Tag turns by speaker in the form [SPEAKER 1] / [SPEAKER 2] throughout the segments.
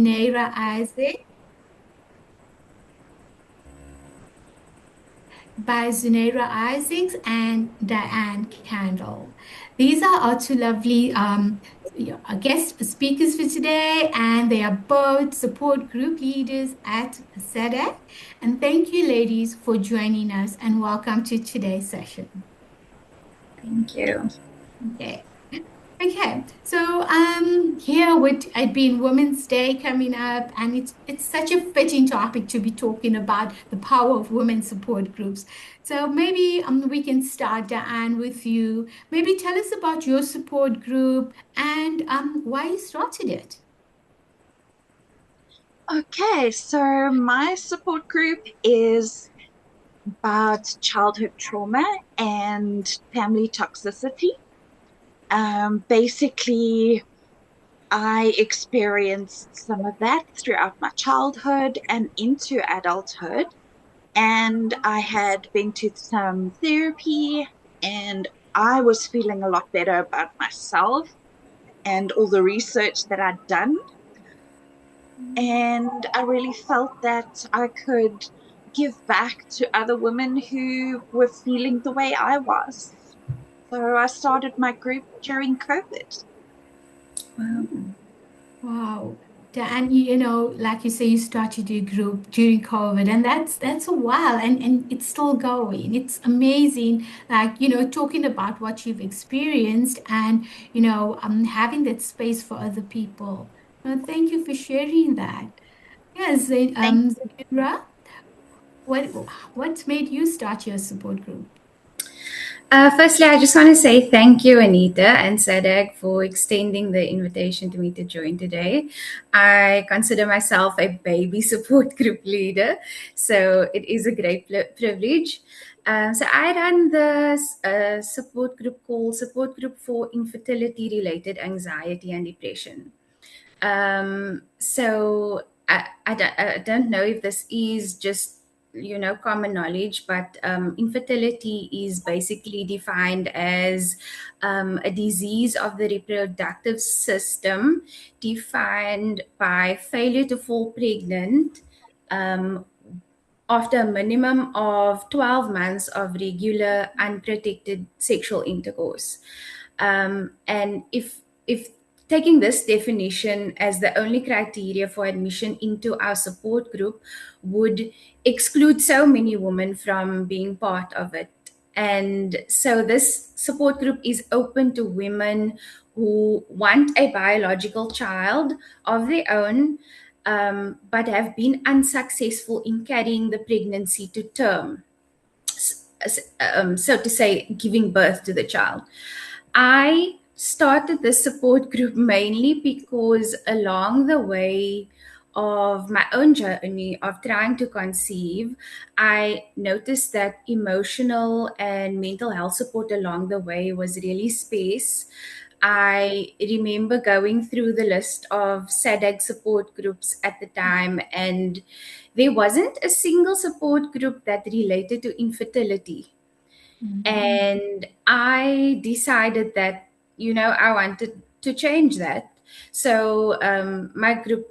[SPEAKER 1] Naira Isaac by Zunaira Isaacs and Diane Candle. These are our two lovely guest speakers for today, and they are both support group leaders at SEDEC. And thank you, ladies, for joining us, and welcome to today's session.
[SPEAKER 2] Thank you.
[SPEAKER 1] Okay. Okay, so here with it being Women's Day coming up, and it's such a fitting topic to be talking about the power of women support groups. So maybe we can start, Diane, with you. Maybe tell us about your support group and why you started it.
[SPEAKER 2] Okay, so my support group is about childhood trauma and family toxicity. Basically, I experienced some of that throughout my childhood and into adulthood. And I had been to some therapy and I was feeling a lot better about myself and all the research that I'd done. And I really felt that I could give back to other women who were feeling the way I was. So I started my group during COVID.
[SPEAKER 1] Wow. Wow. And like you say, you started your group during COVID, and that's a while, and it's still going. It's amazing, like talking about what you've experienced, and having that space for other people. Thank you for sharing that. Yes,
[SPEAKER 2] Thank
[SPEAKER 1] Zahira, what what made you start your support group?
[SPEAKER 2] Firstly, I just want to say thank you, Anita and Sadek, for extending the invitation to me to join today. I consider myself a baby support group leader, so it is a great privilege. So I run this support group called Support Group for Infertility Related Anxiety and Depression. I don't know if this is just common knowledge, but infertility is basically defined as a disease of the reproductive system defined by failure to fall pregnant um, after a minimum of 12 months of regular unprotected sexual intercourse. And if taking this definition as the only criteria for admission into our support group would exclude so many women from being part of it. And so this support group is open to women who want a biological child of their own, but have been unsuccessful in carrying the pregnancy to term, so to say, giving birth to the child. I started this support group mainly because along the way of my own journey of trying to conceive, I noticed that emotional and mental health support along the way was really sparse. I remember going through the list of SADAG support groups at the time, and there wasn't a single support group that related to infertility.
[SPEAKER 1] Mhm.
[SPEAKER 2] And I decided that I wanted to change that. So my group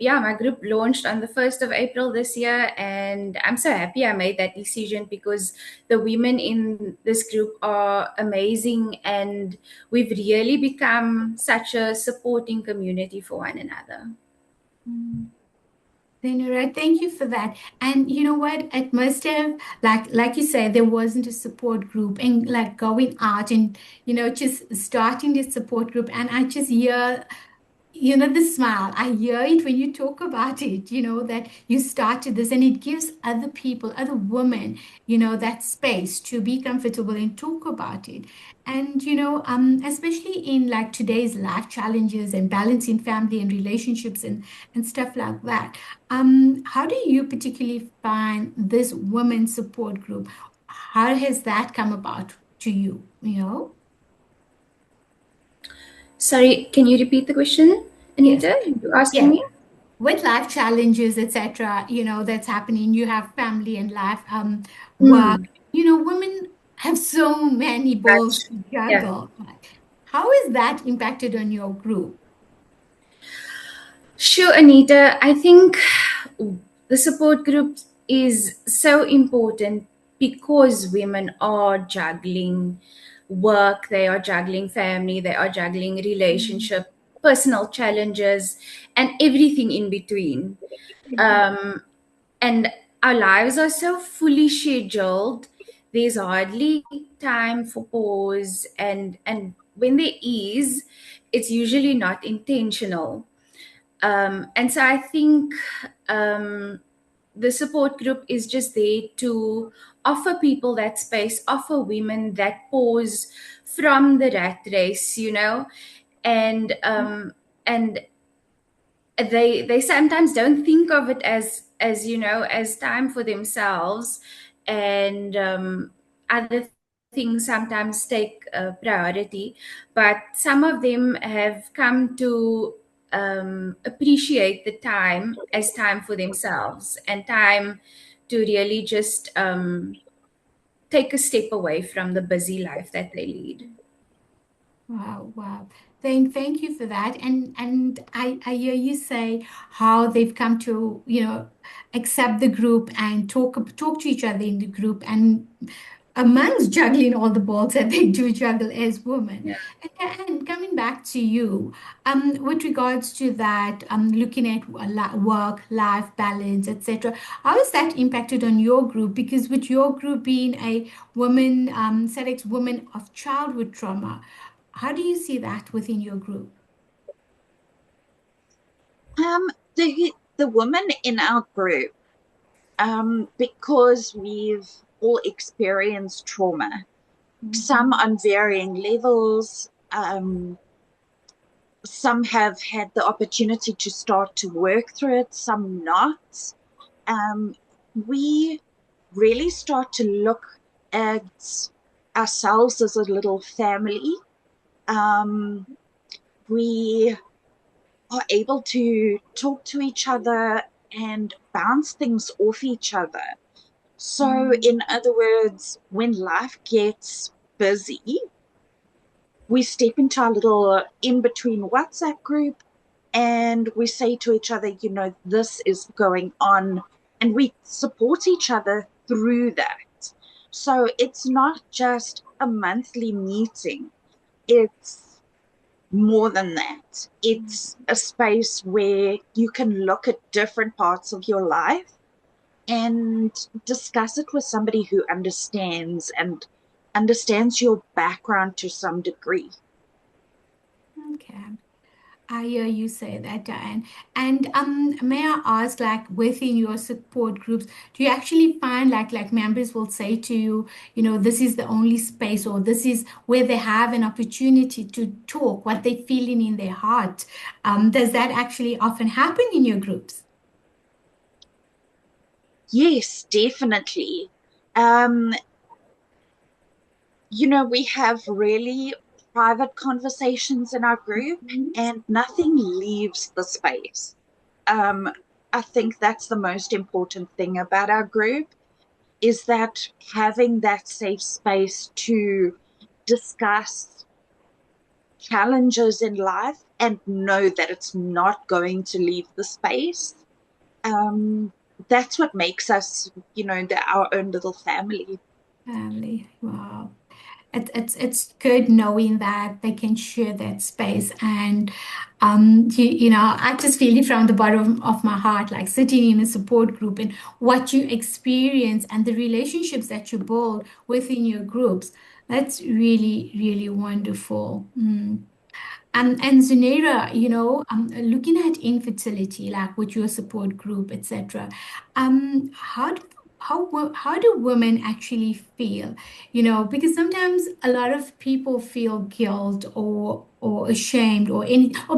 [SPEAKER 2] launched on the 1st of April this year, and I'm so happy I made that decision because the women in this group are amazing, and we've really become such a supporting community for one another.
[SPEAKER 1] Right. Thank you for that. And you know what? It must have, like you said, there wasn't a support group, and like going out and just starting this support group. And I just hear the smile. I hear it when you talk about it, that you started this, and it gives other people, other women, that space to be comfortable and talk about it. And especially in like today's life challenges and balancing family and relationships and stuff like that. How do you particularly find this women support group? How has that come about to you?
[SPEAKER 2] Sorry, can you repeat the question,
[SPEAKER 1] Yes.
[SPEAKER 2] Anita? You asking
[SPEAKER 1] Yeah.
[SPEAKER 2] me?
[SPEAKER 1] With life challenges, etc., that's happening. You have family and life, work.
[SPEAKER 2] Hmm.
[SPEAKER 1] Women have so many balls
[SPEAKER 2] That's
[SPEAKER 1] to
[SPEAKER 2] yeah.
[SPEAKER 1] juggle. How is that impacted on your group?
[SPEAKER 2] Sure, Anita. I think the support group is so important because women are juggling work, they are juggling family, they are juggling
[SPEAKER 1] Mm.
[SPEAKER 2] relationship, personal challenges, and everything in between. Um, and our lives are so fully scheduled. There's hardly time for pause, and when there is, it's usually not intentional. And so I think um, the support group is just there to offer people that space, offer women that pause from the rat race, and they sometimes don't think of it as as time for themselves, and other things sometimes take priority, but some of them have come to appreciate the time as time for themselves and time to really just take a step away from the busy life that they lead.
[SPEAKER 1] Wow, wow. Thank you for that. And I hear you say how they've come to, accept the group and talk to each other in the group and amongst juggling all the balls that they do juggle as women.
[SPEAKER 2] Yeah.
[SPEAKER 1] And coming back to you, with regards to that, looking at work, life balance, etc., how has that impacted on your group? Because with your group being a woman, SEDEX woman of childhood trauma, how do you see that within your group?
[SPEAKER 3] Um, the women in our group, because we've all experienced trauma, some
[SPEAKER 1] Mhm.
[SPEAKER 3] on varying levels. Some have had the opportunity to start to work through it, some not. Um, we really start to look at ourselves as a little family. Um, we are able to talk to each other and bounce things off each other. So,
[SPEAKER 1] Mm.
[SPEAKER 3] in other words, when life gets busy, we step into our little in between WhatsApp group and we say to each other, this is going on, and we support each other through that. So, it's not just a monthly meeting, it's more than that. It's a space where you can look at different parts of your life and discuss it with somebody who understands and understands your background to some degree.
[SPEAKER 1] Okay. I hear you say that, Diane. And may I ask, like within your support groups, do you actually find like members will say to you, this is the only space, or this is where they have an opportunity to talk what they're feeling in their heart? Does that actually often happen in your groups?
[SPEAKER 3] Yes, definitely. Um, we have really private conversations in our group,
[SPEAKER 1] Mhm.
[SPEAKER 3] and nothing leaves the space. Um, I think that's the most important thing about our group is that having that safe space to discuss challenges in life and know that it's not going to leave the space. Um, that's what makes us, our own little family.
[SPEAKER 1] Family. Wow. It's good knowing that they can share that space, and I just feel it from the bottom of my heart, like sitting in a support group and what you experience and the relationships that you build within your groups. That's really, really wonderful. Mm. And Zunaira, looking at infertility, like with your support group, etc., how how do women actually feel? Because sometimes a lot of people feel guilt or ashamed or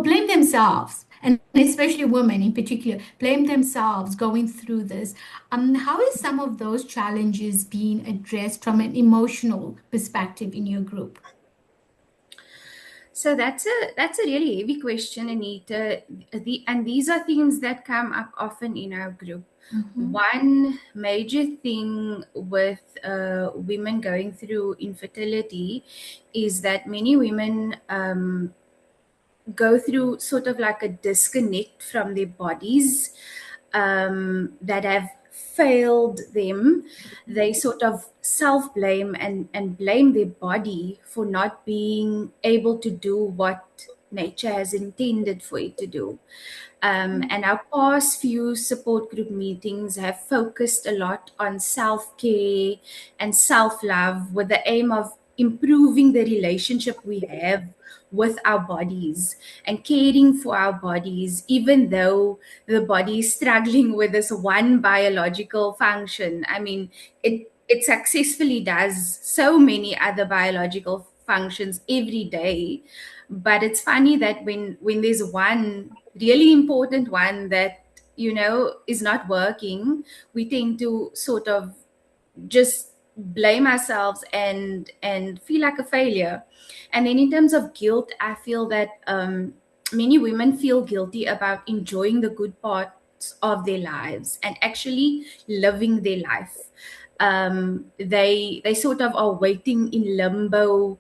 [SPEAKER 1] blame themselves, and especially women in particular blame themselves going through this. How is some of those challenges being addressed from an emotional perspective in your group?
[SPEAKER 2] So that's a really heavy question, Anita. And these are things that come up often in our group.
[SPEAKER 1] Mm-hmm.
[SPEAKER 2] One major thing with women going through infertility is that many women go through sort of like a disconnect from their bodies, that have failed them. They sort of self blame and blame their body for not being able to do what nature has intended for it to do. And our past few support group meetings have focused a lot on self care and self love with the aim of improving the relationship we have with our bodies and caring for our bodies, even though the body is struggling with this one biological function. I mean, it successfully does so many other biological functions every day, but it's funny that when there's one really important one that is not working, we tend to sort of just blame ourselves and feel like a failure. And then in terms of guilt, I feel that many women feel guilty about enjoying the good parts of their lives and actually living their life. They sort of are waiting in limbo,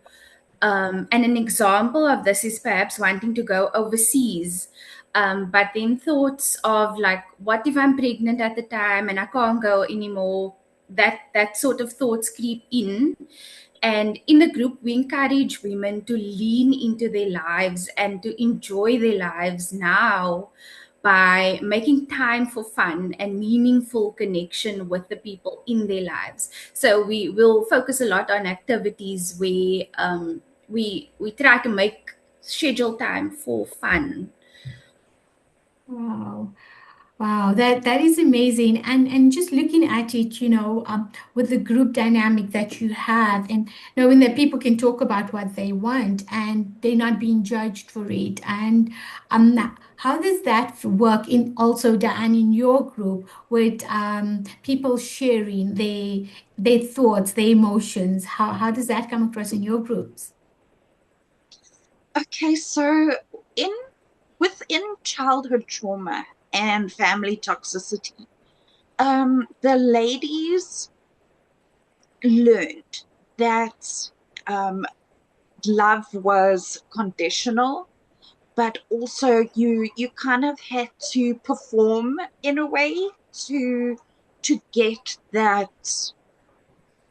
[SPEAKER 2] and an example of this is perhaps wanting to go overseas. But then thoughts of like, what if I'm pregnant at the time and I can't go anymore? That sort of thoughts creep in. And in the group, we encourage women to lean into their lives and to enjoy their lives now by making time for fun and meaningful connection with the people in their lives. So we will focus a lot on activities where we try to make schedule time for fun.
[SPEAKER 1] Wow. Wow, that is amazing. And just looking at it, with the group dynamic that you have and knowing that people can talk about what they want and they're not being judged for it. And how does that work in also, Diane, in your group with people sharing their thoughts, their emotions? How does that come across in your groups?
[SPEAKER 3] Okay, so in within childhood trauma and family toxicity, the ladies learned that love was conditional, but also you kind of had to perform in a way to get that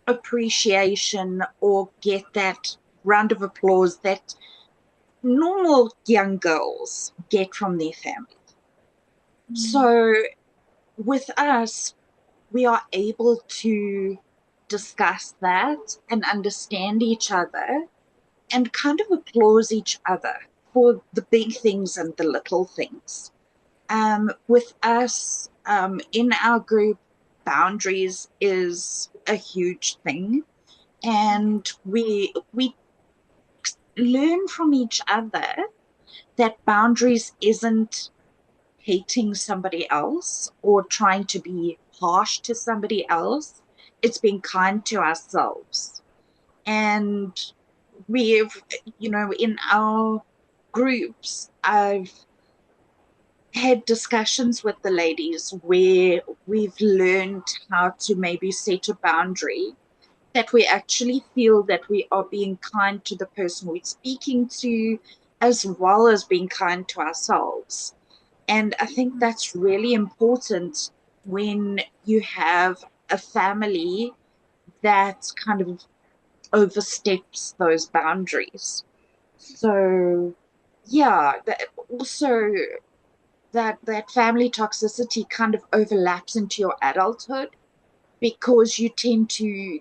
[SPEAKER 3] appreciation or get that round of applause that normal young girls get from their family. So with us, we are able to discuss that and understand each other and kind of applaud each other for the big things and the little things. With us, in our group, boundaries is a huge thing, and we learn from each other that boundaries isn't hating somebody else or trying to be harsh to somebody else. It's being kind to ourselves. And we've, in our groups, I've had discussions with the ladies where we've learned how to maybe set a boundary that we actually feel that we are being kind to the person we're speaking to, as well as being kind to ourselves. And I think that's really important when you have a family that kind of oversteps those boundaries. So, yeah, also that family toxicity kind of overlaps into your adulthood because you tend to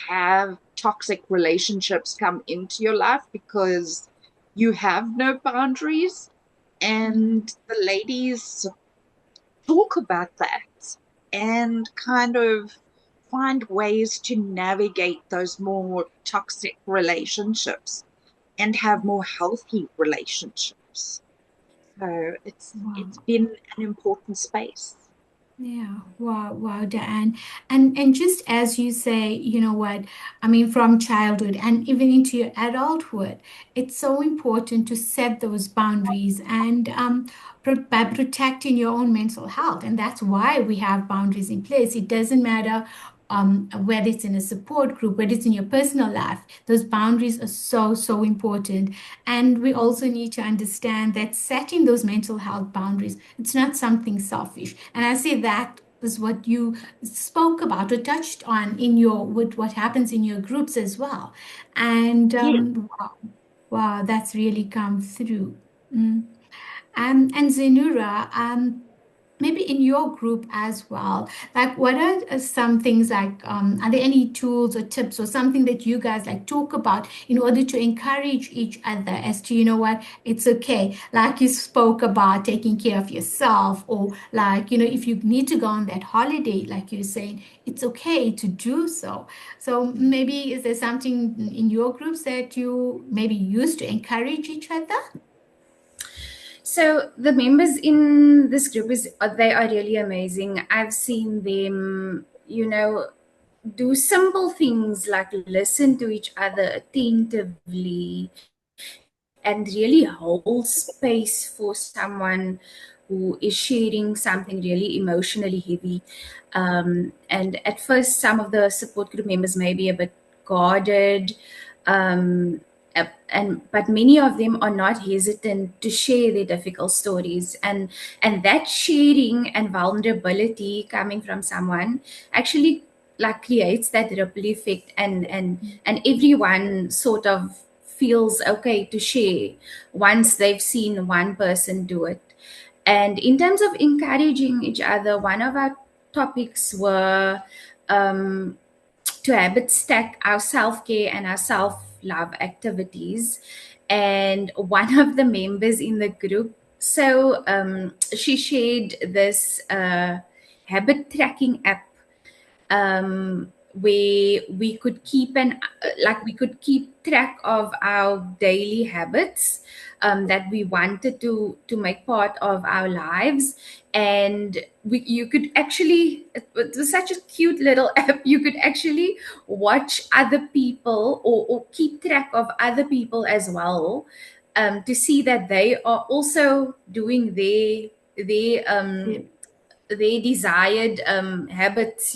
[SPEAKER 3] have toxic relationships come into your life because you have no boundaries, and the ladies talk about that and kind of find ways to navigate those more toxic relationships and have more healthy relationships. So it's
[SPEAKER 1] Wow.
[SPEAKER 3] been an important space.
[SPEAKER 1] Yeah, wow, wow, Diane. And just as you say, you know what, I mean, from childhood and even into your adulthood, it's so important to set those boundaries and by protecting your own mental health. And that's why we have boundaries in place. It doesn't matter whether it's in a support group, whether it's in your personal life, those boundaries are so important. And we also need to understand that setting those mental health boundaries, it's not something selfish. And I say that is what you spoke about or touched on in your with what happens in your groups as well. And
[SPEAKER 3] Yeah.
[SPEAKER 1] wow, wow, that's really come through. Mm. And Zenura, maybe in your group as well, like what are some things like, are there any tools or tips or something that you guys like talk about in order to encourage each other as to, you know what, it's okay. Like you spoke about taking care of yourself, or like, you know, if you need to go on that holiday, like you're saying, it's okay to do so. So maybe is there something in your groups that you maybe use to encourage each other?
[SPEAKER 2] So the members in this group they are really amazing. I've seen them, do simple things like listen to each other attentively and really hold space for someone who is sharing something really emotionally heavy. And at first, some of the support group members may be a bit guarded, um, and but many of them are not hesitant to share their difficult stories, and that sharing and vulnerability coming from someone actually like creates that ripple effect, and everyone sort of feels okay to share once they've seen one person do it. And in terms of encouraging each other, one of our topics were um, to habit stack our self-care and our self-love activities. And one of the members in the group, so she shared this habit tracking app, where we could keep we could keep track of our daily habits, that we wanted to make part of our lives. And you could actually, it was such a cute little app. You could actually watch other people, or keep track of other people as well, to see that they are also doing
[SPEAKER 1] Yeah.
[SPEAKER 2] their desired habits,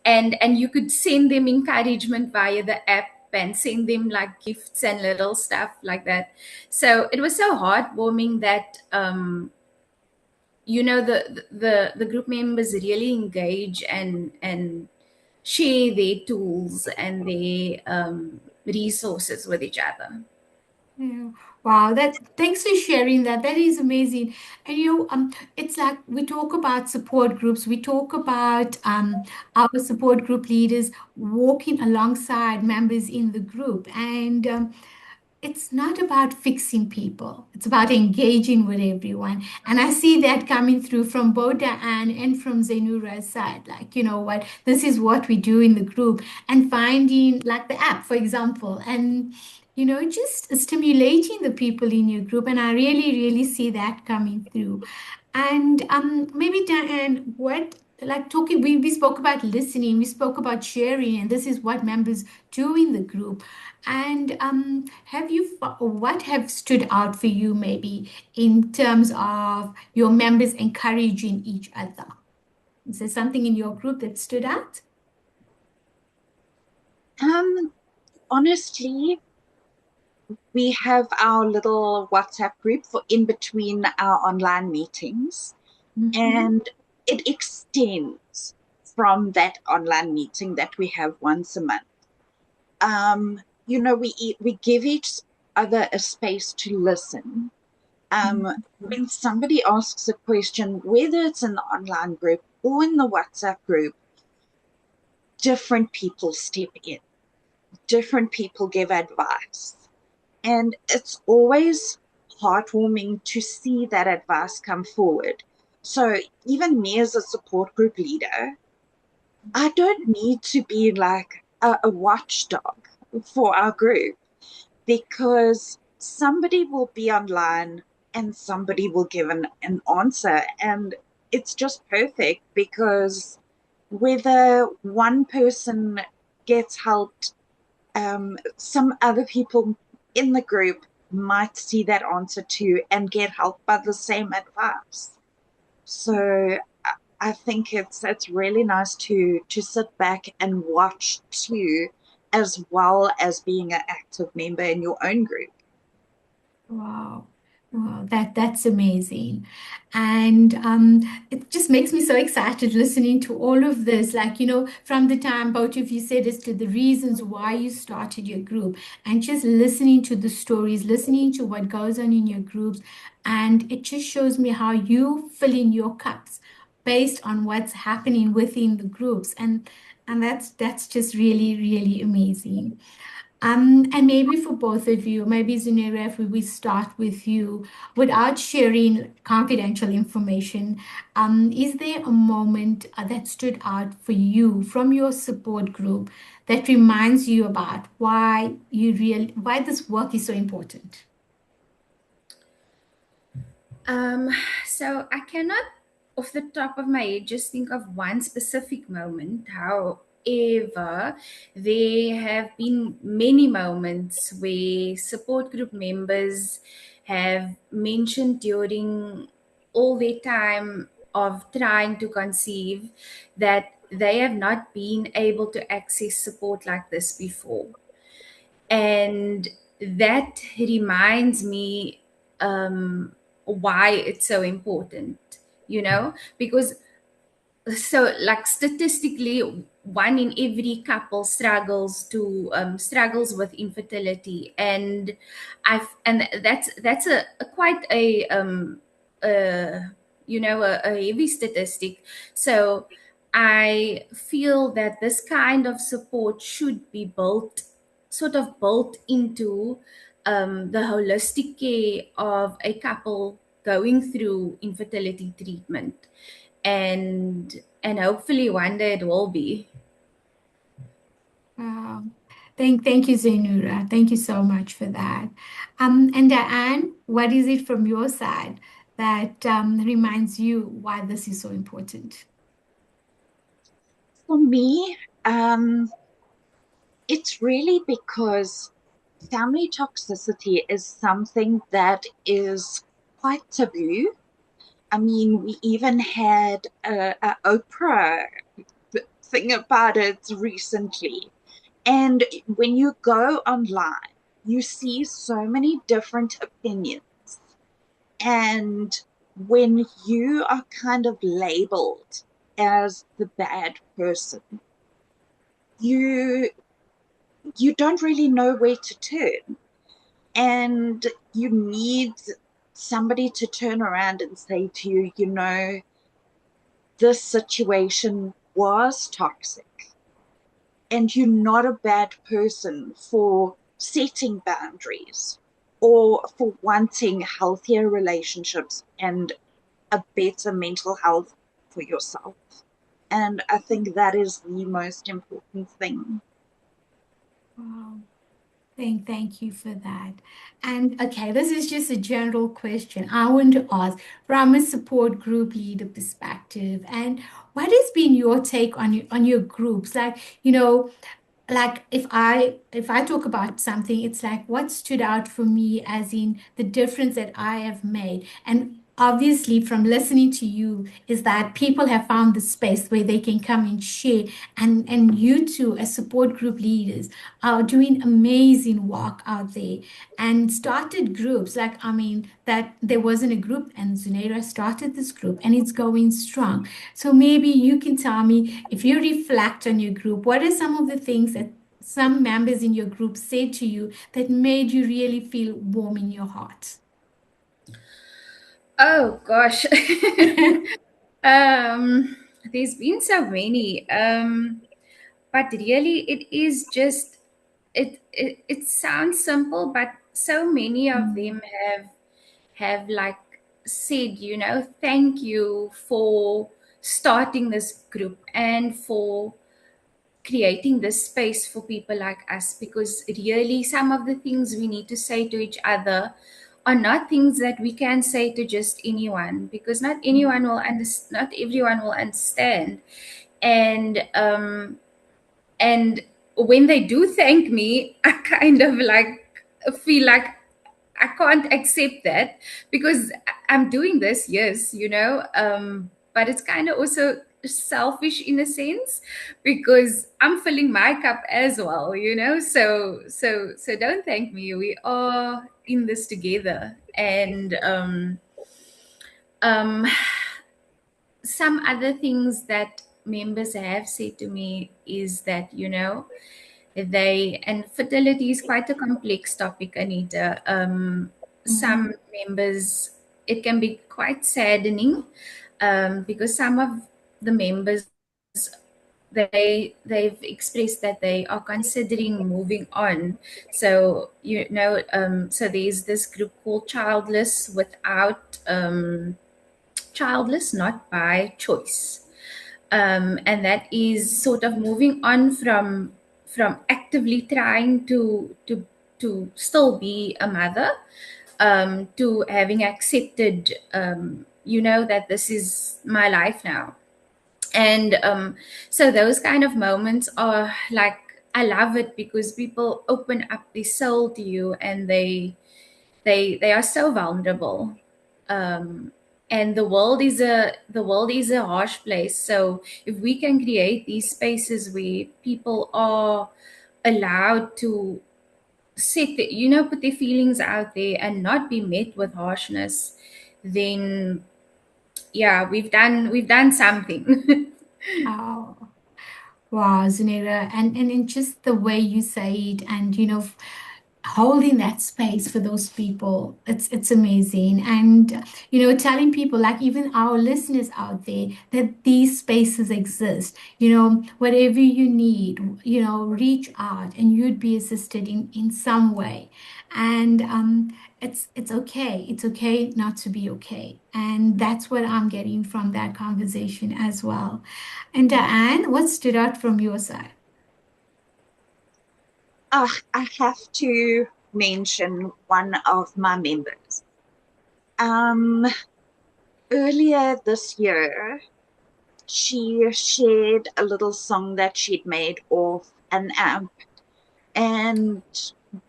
[SPEAKER 2] and you could send them encouragement via the app and send them like gifts and little stuff like that. So it was so heartwarming that the group members really engage and share their tools and their resources with each other.
[SPEAKER 1] Yeah. Wow, that thanks for sharing that. That is amazing. And it's like we talk about support groups, we talk about our support group leaders walking alongside members in the group. And it's not about fixing people. It's about engaging with everyone. And I see that coming through from both Diane and from Zenura's side. Like, you know what, this is what we do in the group, and finding like the app, for example, and just stimulating the people in your group. And I really see that coming through. And maybe Diane, what like talking, we spoke about listening, we spoke about sharing, and this is what members do in the group. And what have stood out for you maybe in terms of your members encouraging each other? Is there something in your group that stood out?
[SPEAKER 3] Um, Honestly, we have our little WhatsApp group for in between our online meetings,
[SPEAKER 1] Mm-hmm.
[SPEAKER 3] and it extends from that online meeting that we have once a month. We give each other a space to listen. When somebody asks a question, whether it's in the online group or in the WhatsApp group, different people step in, different people give advice. And it's always heartwarming to see that advice come forward. So even me as a support group leader, I don't need to be like a watchdog for our group, because somebody will be online and somebody will give an answer. And it's just perfect, because whether one person gets helped, some other people in the group might see that answer too and get helped by the same advice. So I think it's really nice to sit back and watch too, as well as being an active member in your own group.
[SPEAKER 1] Wow. Wow, that's amazing. And it just makes me so excited listening to all of this. Like, from the time both of you said as to the reasons why you started your group and just listening to the stories, listening to what goes on in your groups. And it just shows me how you fill in your cups based on what's happening within the groups. And that's just really, really amazing. And maybe for both of you, maybe Zinera, if we start with you, without sharing confidential information, is there a moment that stood out for you from your support group that reminds you about why this work is so important?
[SPEAKER 2] So I cannot, off the top of my head, just think of one specific moment. However, there have been many moments where support group members have mentioned during all their time of trying to conceive that they have not been able to access support like this before. And that reminds me why it's so important, because so like statistically one in every couple struggles with infertility, and that's a quite a a heavy statistic. So I feel that this kind of support should be built into the holistic care of a couple going through infertility treatment, and hopefully one day it will be.
[SPEAKER 1] Wow. Thank you, Zainura. Thank you so much for that. And Diane, what is it from your side that reminds you why this is so important?
[SPEAKER 3] For me, it's really because family toxicity is something that is quite taboo. I mean, we even had a Oprah thing about it recently. And when you go online, you see so many different opinions. And when you are kind of labeled as the bad person, you you don't really know where to turn. And you need somebody to turn around and say to you, this situation was toxic and you're not a bad person for setting boundaries or for wanting healthier relationships and a better mental health for yourself. And I think that is the most important thing.
[SPEAKER 1] Wow. Thank you for that. And okay, this is just a general question I want to ask from a support group leader perspective. And what has been your take on your groups? Like if I talk about something, it's like what stood out for me as in the difference that I have made. And obviously from listening to you is that people have found the space where they can come and share, and you two as support group leaders are doing amazing work out there and started groups. Like, I mean, that there wasn't a group and Zunaira started this group and it's going strong. So maybe you can tell me, if you reflect on your group, what are some of the things that some members in your group said to you that made you really feel warm in your heart?
[SPEAKER 2] Oh gosh. um there's been so many, but really it is just it sounds simple, but so many of them have like said, thank you for starting this group and for creating this space for people like us, because really some of the things we need to say to each other are not things that we can say to just anyone, because not everyone will understand. And um and when they do thank me, I kind of like feel like I can't accept that, because I'm doing this, yes, but it's kind of also selfish in a sense, because I'm filling my cup as well, you know. So don't thank me. We are in this together. And um some other things that members have said to me is that, you know, they, and fertility is quite a complex topic, Anita. Some members, it can be quite saddening, because some of the members, they've expressed that they are considering moving on. So, you know, so there's this group called Childless Not by Choice. And that is sort of moving on from actively trying to still be a mother, to having accepted, you know, that this is my life now. And so those kind of moments are like, I love it, because people open up their soul to you, and they are so vulnerable. um, and the world is a harsh place. So if we can create these spaces where people are allowed to put their feelings out there and not be met with harshness, then yeah, we've done something.
[SPEAKER 1] Oh, wow, Zanera, and in just the way you say it, and holding that space for those people, it's amazing. And telling people, like even our listeners out there, that these spaces exist. Whatever you need, reach out, and you'd be assisted in some way. And it's okay. It's okay not to be okay. And that's what I'm getting from that conversation as well. And Diane, what stood out from your side?
[SPEAKER 3] I have to mention one of my members. Um, Earlier this year, she shared a little song that she'd made off an amp, and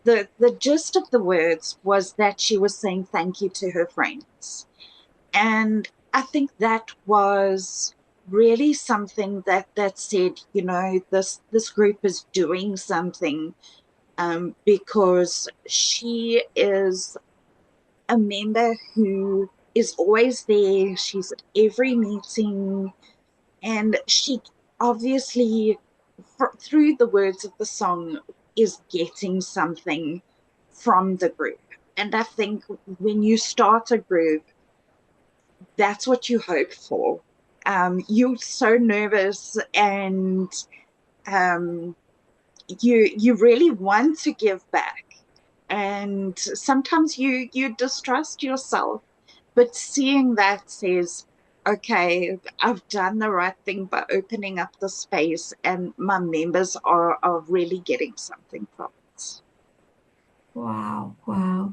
[SPEAKER 3] the gist of the words was that she was saying thank you to her friends. And I think that was really something that said, this group is doing something, because she is a member who is always there. She's at every meeting, and she obviously, through the words of the song, is getting something from the group. And I think when you start a group, that's what you hope for. You're so nervous, and um, you really want to give back, and sometimes you distrust yourself, but seeing that says, okay, I've done the right thing by opening up the space, and my members are really getting something from it.
[SPEAKER 1] Wow, wow.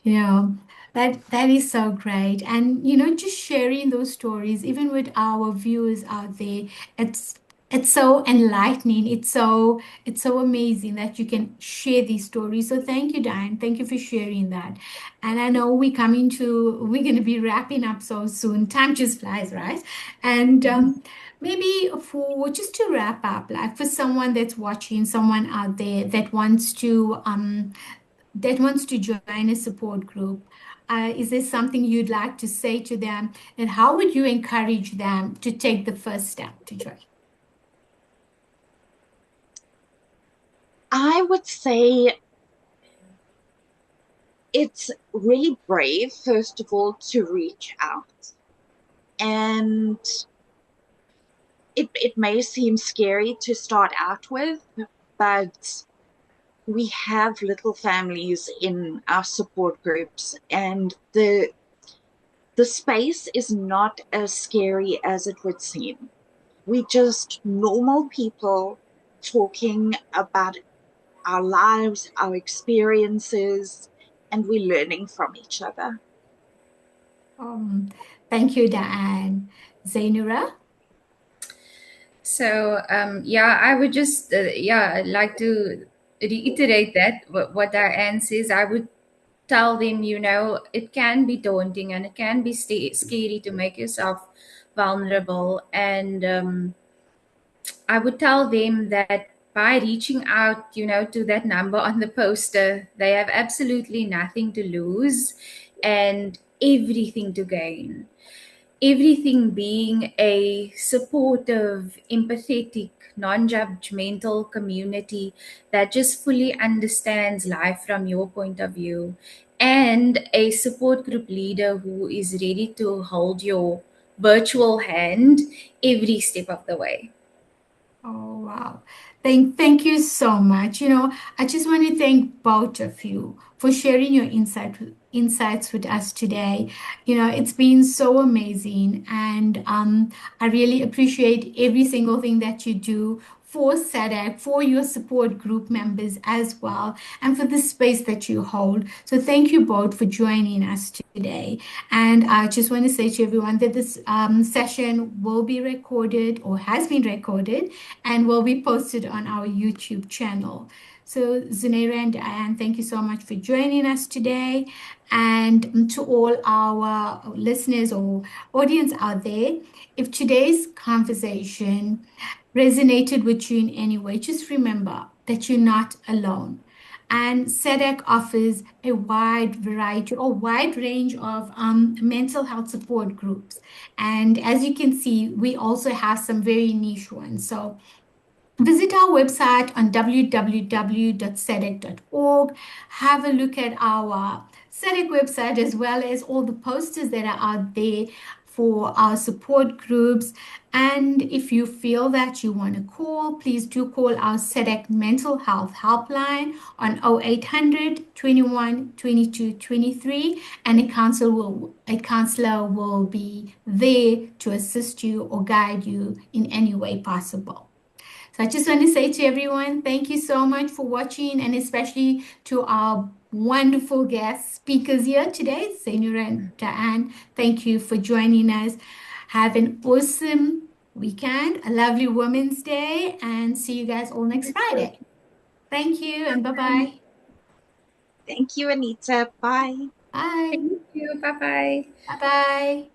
[SPEAKER 1] You know, that is so great. And just sharing those stories, even with our viewers out there, it's so enlightening. It's so amazing that you can share these stories. So thank you, Diane. Thank you for sharing that. And I know we're gonna be wrapping up so soon. Time just flies, right? And maybe for just to wrap up, like for someone that's watching, someone out there that wants to join a support group, is there something you'd like to say to them? And how would you encourage them to take the first step to join?
[SPEAKER 3] I would say it's really brave, first of all, to reach out. And it may seem scary to start out with, but we have little families in our support groups, and the space is not as scary as it would seem. We just normal people talking about our lives, our experiences, and we're learning from each other.
[SPEAKER 1] Um, Thank you, Diane. Zainura?
[SPEAKER 2] So yeah, I would just like to reiterate that what Diane says. I would tell them, it can be daunting, and it can be scary to make yourself vulnerable. And I would tell them that by reaching out, to that number on the poster, they have absolutely nothing to lose and everything to gain. Everything being a supportive, empathetic, non judgmental community that just fully understands life from your point of view, and a support group leader who is ready to hold your virtual hand every step of the way.
[SPEAKER 1] Oh, wow. Thank you so much. I just want to thank both of you for sharing your insights with us today. It's been so amazing, and I really appreciate every single thing that you do for SADC, for your support group members as well, and for the space that you hold. So thank you both for joining us today. And I just want to say to everyone that this session will be recorded or has been recorded and will be posted on our YouTube channel. So Zunaira and Diane, thank you so much for joining us today. And to all our listeners or audience out there, if today's conversation resonated with you in any way, just remember that you're not alone. And SEDEC offers a wide variety or wide range of mental health support groups. And as you can see, we also have some very niche ones. So visit our website on www.sedec.org. Have a look at our SEDEC website as well as all the posters that are out there for our support groups. And if you feel that you want to call, please do call our SEDEC mental health helpline on 0800 21 22 23, and a counselor will be there to assist you or guide you in any way possible. So I just want to say to everyone, thank you so much for watching, and especially to our wonderful guest speakers here today, Senora and Diane. Thank you for joining us. Have an awesome weekend, a lovely Women's Day, and see you guys all next Friday. Thank you, and bye-bye.
[SPEAKER 3] Thank you, Anita. Bye.
[SPEAKER 1] Bye.
[SPEAKER 2] Thank you. Bye bye.
[SPEAKER 1] Bye-bye.